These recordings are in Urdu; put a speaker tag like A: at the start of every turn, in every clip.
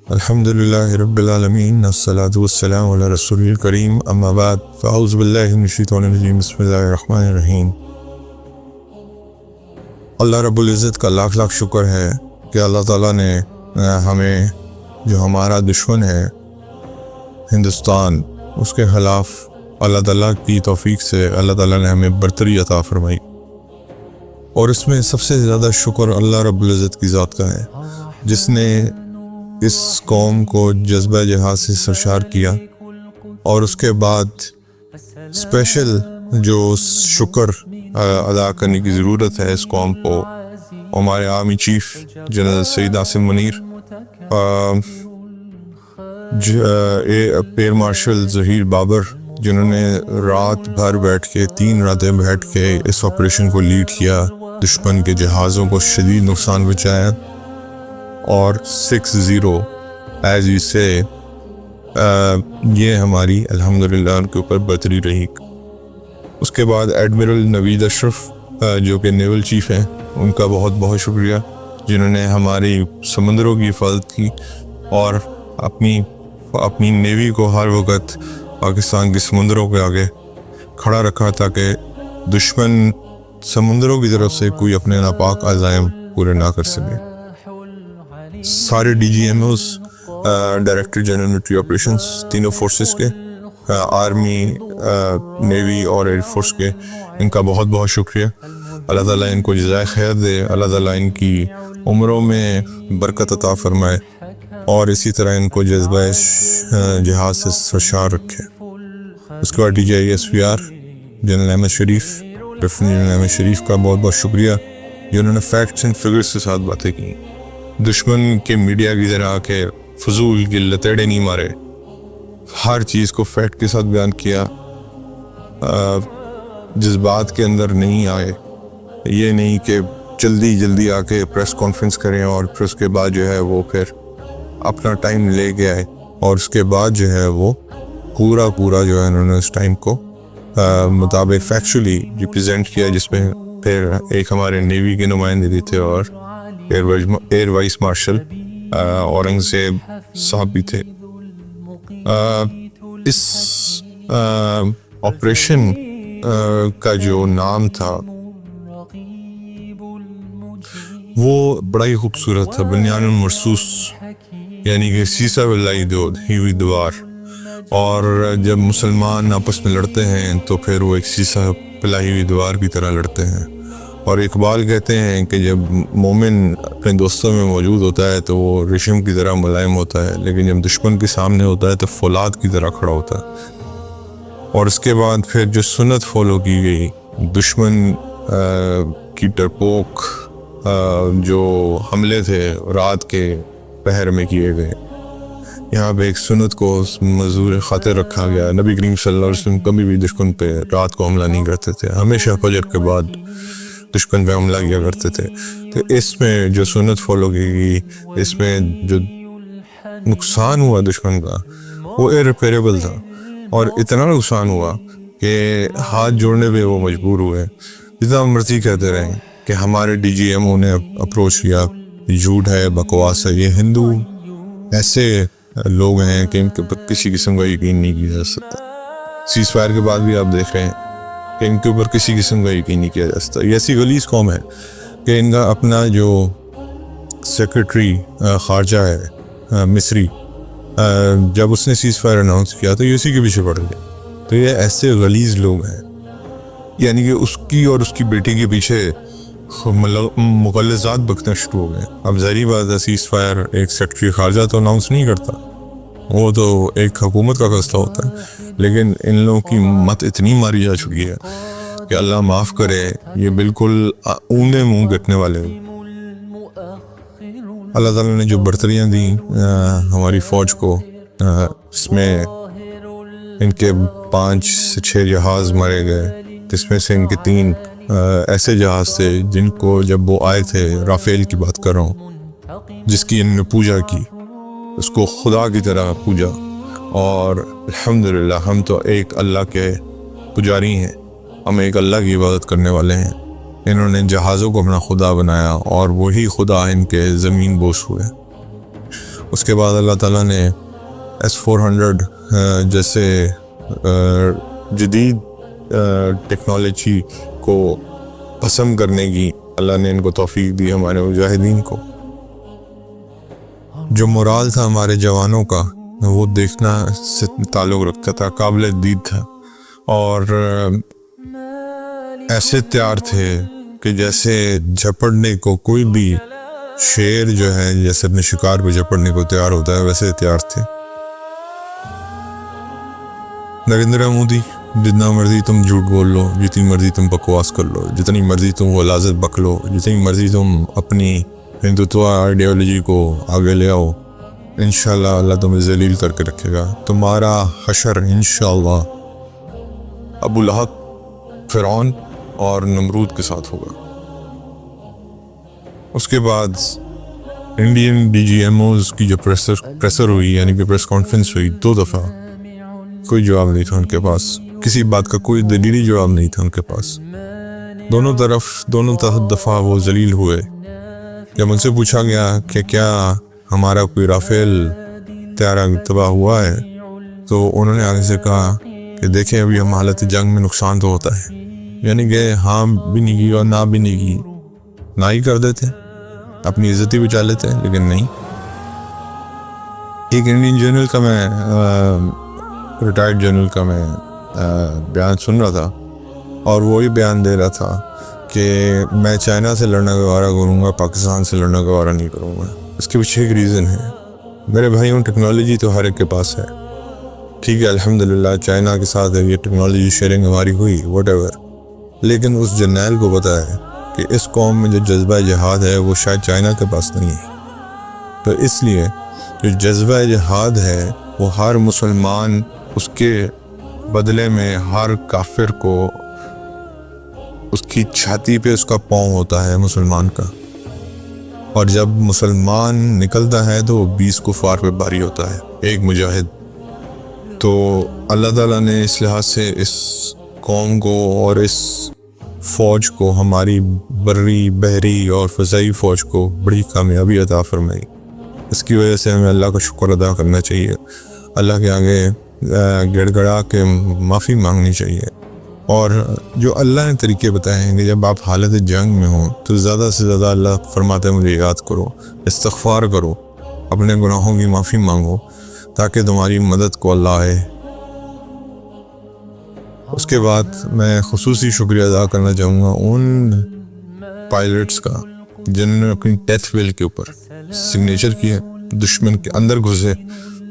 A: الحمدللہ رب العالمین الصلاۃ والسلام علی رسول الکریم اما بعد فاعوذ باللہ من الشیطان الرجیم بسم اللہ الرحمن الرحیم۔ اللہ رب العزت کا لاکھ لاکھ شکر ہے کہ اللہ تعالیٰ نے ہمیں جو ہمارا دشمن ہے ہندوستان، اس کے خلاف اللہ تعالیٰ کی توفیق سے اللہ تعالیٰ نے ہمیں برتری عطا فرمائی، اور اس میں سب سے زیادہ شکر اللہ رب العزت کی ذات کا ہے جس نے اس قوم کو جذبہ جہاد سے سرشار کیا۔ اور اس کے بعد اسپیشل جو شکر ادا کرنے کی ضرورت ہے اس قوم کو، ہمارے army chief general Syed Asim Munir, air marshal Zaheer Babar, جنہوں نے رات بھر بیٹھ کے 3 راتیں بیٹھ کے اس آپریشن کو لیڈ کیا، دشمن کے جہازوں کو شدید نقصان پہنچایا، اور 6-0 ایز یو سے یہ ہماری الحمدللہ ان کے اوپر برتری رہی۔ اس کے بعد ایڈمرل نوید اشرف جو کہ نیول چیف ہیں، ان کا بہت بہت شکریہ جنہوں نے ہماری سمندروں کی حفاظت کی اور اپنی نیوی کو ہر وقت پاکستان کے سمندروں کے آگے کھڑا رکھا تاکہ دشمن سمندروں کی طرف سے کوئی اپنے ناپاک عزائم پورے نہ کر سکے۔ سارے D G M Os, director general military operations, تینوں فورسز کے، آرمی، نیوی اور ایئر فورس کے، ان کا بہت بہت شکریہ۔ اللہ تعالیٰ ان کو جزائے خیر دے، اللہ تعالیٰ ان کی عمروں میں برکت عطا فرمائے اور اسی طرح ان کو جذبہ جہاد سے سرشار رکھے۔ اس کے بعد D G I S P R general Ahmed Sharif, lieutenant general Ahmed Sharif کا بہت بہت شکریہ جنہوں نے فیکٹس اینڈ فگرس کے ساتھ باتیں کی، دشمن کے میڈیا کی طرح کہ فضول کے لتیڑے نہیں مارے، ہر چیز کو فیکٹ کے ساتھ بیان کیا، جذبات کے اندر نہیں آئے، یہ نہیں کہ جلدی آ کے پریس کانفرنس کریں اور پھر اس کے بعد جو ہے وہ پھر اپنا ٹائم لے کے آئے، اور اس کے بعد جو ہے وہ پورا جو ہے انہوں نے اس ٹائم کو مطابق فیکچولی ریپرزینٹ کیا، جس میں پھر ایک ہمارے نیوی کے نمائندے بھی تھے اور ایئر وائس مارشل اورنگزیب صاحب بھی تھے۔ اس آپریشن کا جو نام تھا وہ بڑا ہی خوبصورت تھا، بنیان المرصوص، یعنی کہ سیسہ واللہ دود ہی ہوئی دیوار، اور جب مسلمان آپس میں لڑتے ہیں تو پھر وہ ایک سیسہ پلائی ہوئی دیوار کی طرح لڑتے ہیں، اور اقبال کہتے ہیں کہ جب مومن اپنے دوستوں میں موجود ہوتا ہے تو وہ ریشم کی طرح ملائم ہوتا ہے، لیکن جب دشمن کے سامنے ہوتا ہے تو فولاد کی طرح کھڑا ہوتا ہے۔ اور اس کے بعد پھر جو سنت فالو کی گئی، دشمن کی ڈرپوک جو حملے تھے رات کے پہر میں کیے گئے، یہاں پہ ایک سنت کو مزور خاطر رکھا گیا۔ نبی کریم صلی اللہ علیہ وسلم کبھی بھی دشمن پہ رات کو حملہ نہیں کرتے تھے، ہمیشہ فجر کے بعد دشمن پہ حملہ کیا کرتے تھے۔ تو اس میں جو سنت فالو کی گئی، اس میں جو نقصان ہوا دشمن کا وہ irreparable تھا، اور اتنا نقصان ہوا کہ ہاتھ جوڑنے پہ وہ مجبور ہوئے۔ جتنا مرضی کہتے رہیں کہ ہمارے ڈی جی ایم نے اپروچ کیا، جھوٹ ہے، بکواس ہے، یہ ہندو ایسے لوگ ہیں کہ ان کے اوپر کسی قسم کا یقین نہیں کیا جا سکتا۔ سیز فائر کے بعد بھی آپ دیکھ رہے ہیں کہ ان کے اوپر کسی قسم کا یقین نہیں کیا جا سکتا۔ یہ ایسی غلیظ قوم ہے کہ ان کا اپنا جو سیکرٹری خارجہ ہے مصری، جب اس نے سیز فائر اناؤنس کیا تو یہ اسی کے پیچھے پڑ گیا۔ تو یہ ایسے غلیظ لوگ ہیں، یعنی کہ اس کی اور اس کی بیٹی کے پیچھے مغلظات بکنا شروع ہو گئے۔ اب ظاہری بات ہے سیز فائر ایک سیکرٹری خارجہ تو اناؤنس نہیں کرتا، وہ تو ایک حکومت کا فیصلہ ہوتا ہے، لیکن ان لوگوں کی مت اتنی ماری جا چکی ہے کہ اللہ معاف کرے، یہ بالکل اوندے منہ گٹنے والے ہیں۔ اللہ تعالیٰ نے جو برتریاں دیں ہماری فوج کو، اس میں ان کے 5 سے 6 جہاز مارے گئے، جس میں سے ان کے 3 ایسے جہاز تھے جن کو جب وہ آئے تھے، رافیل کی بات کر رہا ہوں، جس کی ان نے پوجا کی، اس کو خدا کی طرح پوجا، اور الحمدللہ ہم تو ایک اللہ کے پجاری ہیں، ہم ایک اللہ کی عبادت کرنے والے ہیں۔ انہوں نے جہازوں کو اپنا خدا بنایا اور وہی خدا ان کے زمین بوس ہوئے۔ اس کے بعد اللہ تعالیٰ نے S-400 جیسے جدید ٹیکنالوجی کو پسند کرنے کی اللہ نے ان کو توفیق دی ہمارے مجاہدین کو. جو مورال تھا ہمارے جوانوں کا وہ دیکھنا سے تعلق رکھتا تھا، قابل دید تھا، اور ایسے تیار تھے کہ جیسے جھپڑنے کو کوئی بھی شیر جو ہے جیسے اپنے شکار کو جھپڑنے کو تیار ہوتا ہے ویسے تیار تھے. نریندر مودی، جتنا مرضی تم جھوٹ بول لو، جتنی مرضی تم بکواس کر لو، جتنی مرضی تم غلاظت بک لو، جتنی مرضی تم اپنی ہندوتوا آئیڈیالوجی کو آگے لے آؤ، انشاءاللہ اللہ تمہیں ذلیل کر کے رکھے گا. تمہارا حشر انشاءاللہ ابو لہب، فرعون اور نمرود کے ساتھ ہوگا. اس کے بعد انڈین DGMOs کی جو پریسر ہوئی، یعنی کہ پریس کانفرنس ہوئی 2 دفعہ، کوئی جواب نہیں تھا ان کے پاس، کسی بات کا کوئی دلیلی جواب نہیں تھا ان کے پاس. دونوں دفعہ وہ ذلیل ہوئے. جب ان سے پوچھا گیا کہ کیا ہمارا کوئی رافیل طیارہ تباہ ہوا ہے، تو انہوں نے آگے سے کہا کہ دیکھیں ابھی ہم حالت جنگ میں نقصان تو ہوتا ہے، یعنی کہ ہاں بھی نہیں کی اور نہ بھی نہیں کی، نہ ہی کر دیتے، اپنی عزت ہی بچا لیتے، لیکن نہیں. ایک انڈین جنرل کا میں ریٹائرڈ جنرل کا میں بیان سن رہا تھا، اور وہی بیان دے رہا تھا کہ میں چائنا سے لڑنا گوارا کروں گا، پاکستان سے لڑنا گوارا نہیں کروں گا. اس کے پیچھے ایک ریزن ہے میرے بھائیوں، ٹیکنالوجی تو ہر ایک کے پاس ہے، ٹھیک ہے الحمدللہ چائنا کے ساتھ یہ ٹیکنالوجی شیئرنگ ہماری ہوئی واٹ ایور، لیکن اس جرنیل کو پتہ ہے کہ اس قوم میں جو جذبہ جہاد ہے وہ شاید چائنا کے پاس نہیں ہے. تو اس لیے جو جذبہ جہاد ہے وہ ہر مسلمان اس کے بدلے میں ہر کافر کو اس کی چھاتی پہ اس کا پاؤں ہوتا ہے مسلمان کا، اور جب مسلمان نکلتا ہے تو وہ 20 کفار پہ بھاری ہوتا ہے ایک مجاہد. تو اللہ تعالیٰ نے اس لحاظ سے اس قوم کو اور اس فوج کو، ہماری بری، بحری اور فضائی فوج کو بڑی کامیابی عطا فرمائی. اس کی وجہ سے ہمیں اللہ کا شکر ادا کرنا چاہیے، اللہ کے آگے گڑ گڑا کے معافی مانگنی چاہیے. اور جو اللہ نے طریقے بتائے ہیں کہ جب آپ حالت جنگ میں ہوں تو زیادہ سے زیادہ اللہ فرماتے ہیں مجھے یاد کرو، استغفار کرو، اپنے گناہوں کی معافی مانگو تاکہ تمہاری مدد کو اللہ آئے. اس کے بعد میں خصوصی شکریہ ادا کرنا چاہوں گا ان پائلٹس کا جنہوں نے اپنی ڈیتھ ویل کے اوپر سگنیچر کیے، دشمن کے اندر گھسے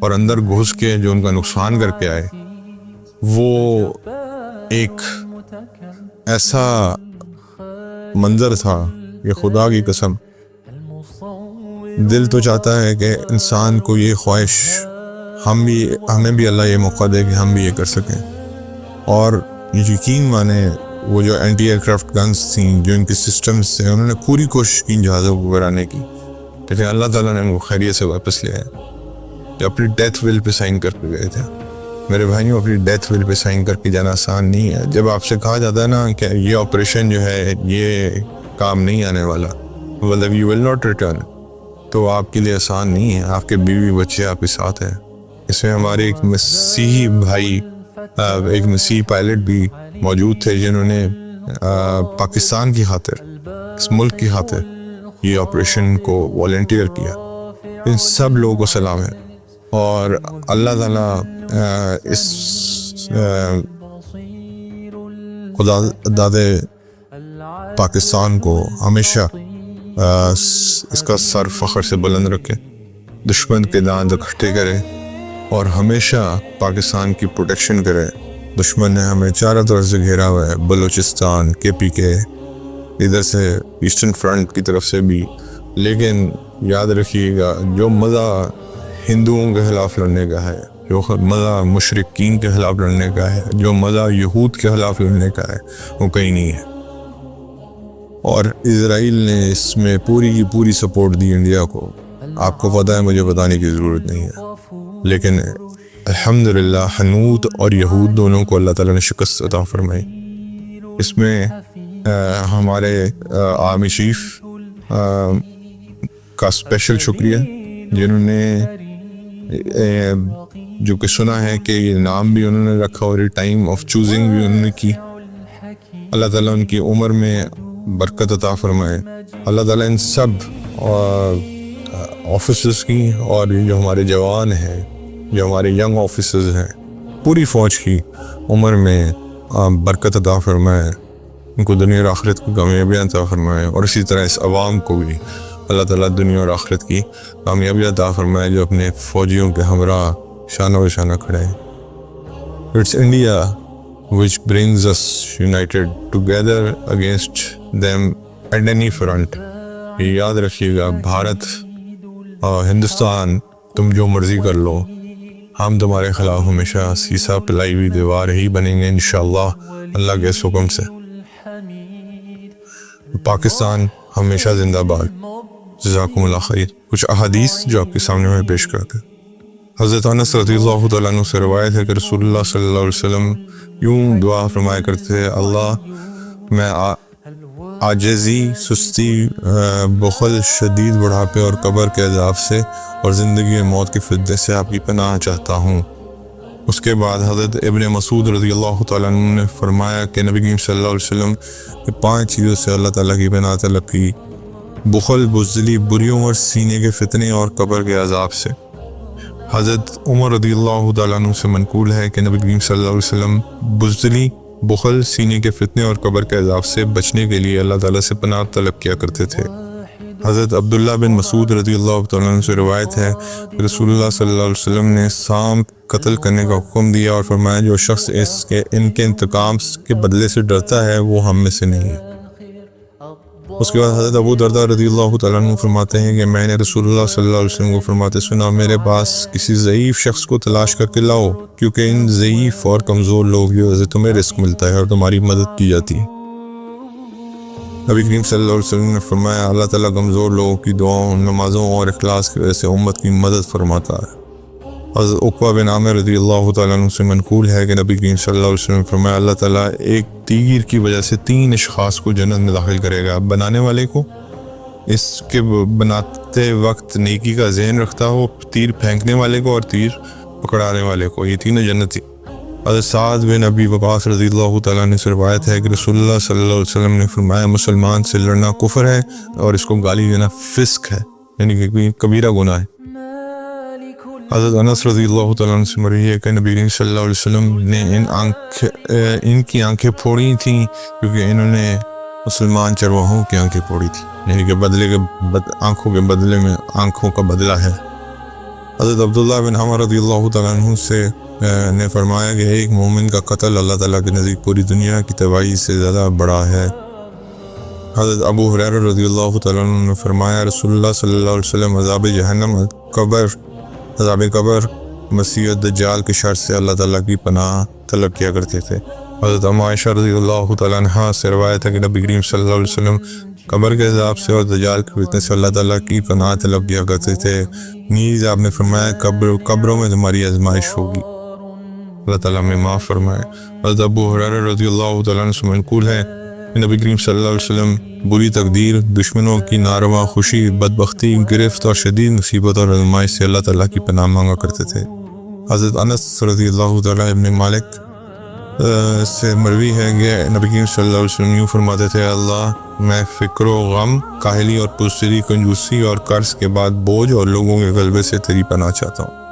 A: اور اندر گھس کے جو ان کا نقصان کر کے آئے. وہ ایک ایسا منظر تھا کہ خدا کی قسم دل تو چاہتا ہے کہ انسان کو یہ خواہش ہمیں بھی اللہ یہ موقع دے کہ ہم بھی یہ کر سکیں. اور یقین مانے وہ جو اینٹی ایئر کرافٹ گنز تھیں جو ان کے سسٹمز تھے، انہوں نے پوری کوشش کی جہازوں کو گرانے کی، لیکن اللہ تعالیٰ نے ان کو خیریت سے واپس لیا ہے. جو اپنی ڈیتھ ویل پہ سائن کر کے گئے تھے. میرے بھائیوں، اپنی ڈیتھ ویل پہ سائن کر کے جانا آسان نہیں ہے. جب آپ سے کہا جاتا ہے نا کہ یہ آپریشن جو ہے یہ کام نہیں آنے والا، مطلب یو ول ناٹ ریٹرن، تو آپ کے لیے آسان نہیں ہے. آپ کے بیوی بچے آپ کے ساتھ ہیں. اس میں ہمارے ایک مسیحی بھائی، ایک مسیحی پائلٹ بھی موجود تھے جنہوں نے پاکستان کی خاطر، اس ملک کی خاطر یہ آپریشن کو والنٹیئر کیا. ان سب لوگوں کو سلام ہے، اور اللہ تعالیٰ اس خدا داد پاکستان کو ہمیشہ اس کا سر فخر سے بلند رکھے، دشمن کے داند اکٹھے کرے اور ہمیشہ پاکستان کی پروٹیکشن کرے. دشمن نے ہمیں چاروں طرف سے گھیرا ہوا ہے، بلوچستان، KPK، ادھر سے ایسٹرن فرنٹ کی طرف سے بھی. لیکن یاد رکھیے گا، جو مزہ ہندوؤں کے خلاف لڑنے کا ہے، جو مزہ مشرکین کے خلاف لڑنے کا ہے، جو مزہ یہود کے خلاف لڑنے کا ہے، وہ کہیں نہیں ہے. اور اسرائیل نے اس میں پوری کی پوری سپورٹ دی انڈیا کو. آپ کو پتہ ہے، مجھے بتانے کی ضرورت نہیں ہے، لیکن الحمدللہ ہنود اور یہود دونوں کو اللہ تعالیٰ نے شکست عطا فرمائی. اس میں ہمارے آرمی چیف کا اسپیشل شکریہ جنہوں نے جو کہ سنا ہے کہ یہ نام بھی انہوں نے رکھا اور یہ ٹائم آف چوزنگ بھی انہوں نے کی. اللہ تعالیٰ ان کی عمر میں برکت عطا فرمائے. اللہ تعالیٰ ان سب آفیسرز کی اور جو ہمارے جوان ہیں، جو ہمارے ینگ آفیسرز ہیں، پوری فوج کی عمر میں برکت عطا فرمائے، ان کو دنیا اور آخرت کی کامیابی عطا فرمائے. اور اسی طرح اس عوام کو بھی اللہ تعالیٰ دنیا اور آخرت کی کامیابی عطا فرمائے جو اپنے فوجیوں کے ہمراہ شانہ و شانہ کھڑے ہیں. It's India which brings us united together against them at any front. یہ یاد رکھیے گا، بھارت اور ہندوستان تم جو مرضی کر لو، ہم تمہارے خلاف ہمیشہ سیسا پلائی ہوئی دیوار ہی بنیں گے انشاءاللہ اللہ کے حکم سے. پاکستان ہمیشہ زندہ باد. جزاکم اللہ خیر. کچھ احادیث جو آپ کے سامنے میں پیش کرتے. حضرت انس رضی اللہ تعالیٰ عنہ سے روایت ہے کہ رسول اللہ صلی اللہ علیہ وسلم یوں دعا فرمایا کرتے تھے: اللہ میں عاجزی، سستی، بخل، شدید بڑھاپے اور قبر کے عذاب سے اور زندگی اور موت کے فتنے سے آپ کی پناہ چاہتا ہوں. اس کے بعد حضرت ابن مسعود رضی اللہ تعالیٰ عنہ نے فرمایا کہ نبی کریم صلی اللہ علیہ وسلم نے 5 چیزوں سے اللہ تعالیٰ کی پناہ طلب کی: بخل، بزدلی، بری عمر، سینے کے فتنے اور قبر کے عذاب سے. حضرت عمر رضی اللہ تعالیٰ عنہ سے منقول ہے کہ نبی کریم صلی اللہ علیہ وسلم بزدلی، بخل، سینے کے فتنے اور قبر کے عذاب سے بچنے کے لیے اللہ تعالیٰ سے پناہ طلب کیا کرتے تھے. حضرت عبداللہ بن مسعود رضی اللہ تعالیٰ عنہ سے روایت ہے کہ رسول اللہ صلی اللہ علیہ وسلم نے سانپ قتل کرنے کا حکم دیا اور فرمایا جو شخص ان کے انتقام کے بدلے سے ڈرتا ہے وہ ہم میں سے نہیں ہے. اس کے بعد حضرت ابو درداء رضی اللہ تعالیٰ عنہ فرماتے ہیں کہ میں نے رسول اللہ صلی اللہ علیہ وسلم کو فرماتے سنا: میرے پاس کسی ضعیف شخص کو تلاش کر کے لاؤ، کیونکہ ان ضعیف اور کمزور لوگ جو تمہیں رزق ملتا ہے اور تمہاری مدد کی جاتی ہے. نبی کریم صلی اللہ علیہ وسلم نے فرمایا: اللہ تعالیٰ کمزور لوگوں کی دعاؤں، نمازوں اور اخلاص کی وجہ سے امت کی مدد فرماتا ہے. حضرت عقبہ بن عامر رضی اللہ تعالیٰ عنہ سے منقول ہے کہ نبی کریم صلی اللہ علیہ وسلم نے فرمایا: اللہ تعالیٰ ایک تیر کی وجہ سے 3 اشخاص کو جنت میں داخل کرے گا: بنانے والے کو، اس کے بناتے وقت نیکی کا ذہن رکھتا ہو، تیر پھینکنے والے کو اور تیر پکڑانے والے کو. یہ تینوں جنتی. حضرت سعد بن ابی وقاص رضی اللہ تعالیٰ عنہ سے روایت ہے کہ رسول اللہ صلی اللہ علیہ وسلم نے فرمایا: مسلمان سے لڑنا کفر ہے اور اس کو گالی دینا فسق ہے، یعنی کہ کبیرہ گناہ ہے. حضرت انس رضی اللہ تعالیٰ عنہ سے مروی ہے کہ نبی کریم صلی اللہ علیہ وسلم نے ان کی آنکھیں پھوڑی تھیں کیونکہ انہوں نے مسلمان چرواہوں کی آنکھیں پھوڑی تھی، یعنی کہ آنکھوں کے بدلے میں آنکھوں کا بدلہ ہے. حضرت عبداللہ بن عمر رضی اللہ تعالیٰ عنہ سے نے فرمایا کہ ایک مومن کا قتل اللہ تعالیٰ کے نزدیک پوری دنیا کی تباہی سے زیادہ بڑا ہے. حضرت ابو ہریرہ رضی اللہ تعالیٰ عنہ نے فرمایا: رسول اللہ صلی اللہ علیہ وسلم عذاب جہنم، عذاب قبر، مسیح دجال کے شر سے اللہ تعالیٰ کی پناہ طلب کیا کرتے تھے. حضرت ام عائشہ رضی اللہ تعالیٰ عنہ سے روایت ہے کہ نبی کریم صلی اللہ علیہ وسلم قبر کے عذاب سے اور دجال کے فتنے سے اللہ تعالیٰ کی پناہ طلب کیا کرتے تھے. نیز آپ نے فرمایا: قبروں میں تمہاری آزمائش ہوگی، اللہ تعالیٰ میں معاف فرمائے. حضرت ابو ہریرہ رضی اللہ تعالیٰ عنہ سے منقول ہے کہ نبی کریم صلی اللہ علیہ وسلم بری تقدیر، دشمنوں کی ناروا خوشی، بدبختی، گرفت اور شدید مصیبت اور آزمائش سے اللہ تعالیٰ کی پناہ مانگا کرتے تھے. حضرت انس رضی اللہ تعالیٰ ابن مالک سے مروی ہے کہ نبی کریم صلی اللہ علیہ وسلم یوں فرماتے تھے: اللہ میں فکر و غم، کاہلی اور پرسری، کنجوسی اور قرض کے بعد بوجھ اور لوگوں کے غلبے سے تیری پناہ چاہتا ہوں.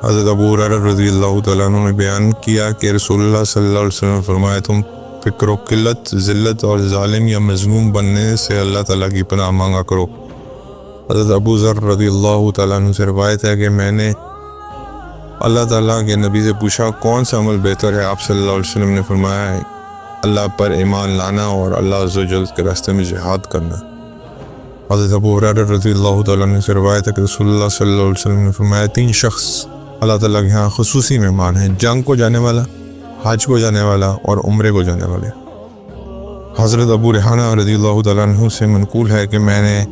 A: حضرت ابو ہریرہ رضی اللہ تعالیٰ عنہ نے بیان کیا کہ رسول اللہ صلی اللہ علیہ وسلم نے فرمایا: تم فکر و قلت، ذلت اور ظالم یا مظلوم بننے سے اللہ تعالیٰ کی پناہ مانگا کرو. حضرت ابو ذر رضی اللہ تعالیٰ عنہ سے روایت ہے کہ میں نے اللہ تعالیٰ کے نبی سے پوچھا: کون سا عمل بہتر ہے؟ آپ صلی اللہ علیہ وسلم نے فرمایا: اللہ پر ایمان لانا اور اللہ عز و جل کے راستے میں جہاد کرنا. حضرت ابو ہریرہ رضی اللہ تعالیٰ عنہ سے روایت ہے کہ رسول اللہ صلی اللہ علیہ وسلم نے فرمایا: 3 شخص اللہ تعالیٰ کے ہاں خصوصی مہمان ہیں: جنگ کو جانے والا، حج کو جانے والا اور عمرے کو جانے والے. حضرت ابو ریحانہ رضی اللہ تعالیٰ عنہ سے منقول ہے کہ میں نے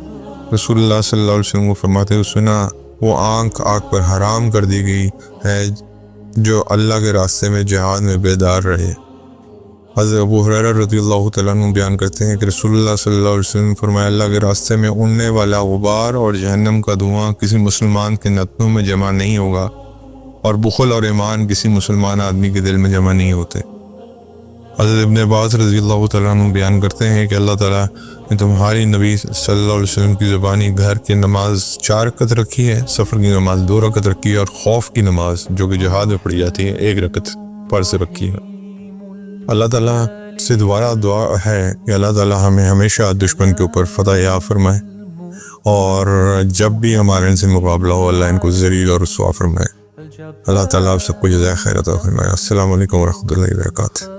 A: رسول اللہ صلی اللہ علیہ وسلم کو فرماتے ہوئے سنا: وہ آنکھ پر حرام کر دی گئی ہے جو اللہ کے راستے میں جہاد میں بیدار رہے. حضرت ابو ہریرہ رضی اللہ تعالیٰ عنہ بیان کرتے ہیں کہ رسول اللہ صلی اللہ علیہ وسلم نے فرمایا اللہ کے راستے میں اڑنے والا غبار اور جہنم کا دھواں کسی مسلمان کے نتنوں میں جمع نہیں ہوگا، اور بخل اور ایمان کسی مسلمان آدمی کے دل میں جمع نہیں ہوتے۔ حضرت ابن عباس رضی اللہ تعالیٰ عنہ بیان کرتے ہیں کہ اللہ تعالیٰ نے تمہاری نبی صلی اللہ علیہ وسلم کی زبانی گھر کی نماز 4 رکعت رکھی ہے، سفر کی نماز 2 رکعت رکھی ہے، اور خوف کی نماز جو کہ جہاد میں پڑھی جاتی ہے 1 رکعت فرض رکھی ہے۔ اللہ تعالیٰ سے دوبارہ دعا ہے کہ اللہ تعالیٰ ہمیں ہمیشہ دشمن کے اوپر فتح یاب فرمائے، اور جب بھی ہمارے ان سے مقابلہ ہو اللہ ان کو ذلیل اور رسوا فرمائے۔ اللہ تعالیٰ آپ سب کو جزائے خیر عطا فرمائے۔ السلام علیکم ورحمۃ اللہ وبرکاتہ۔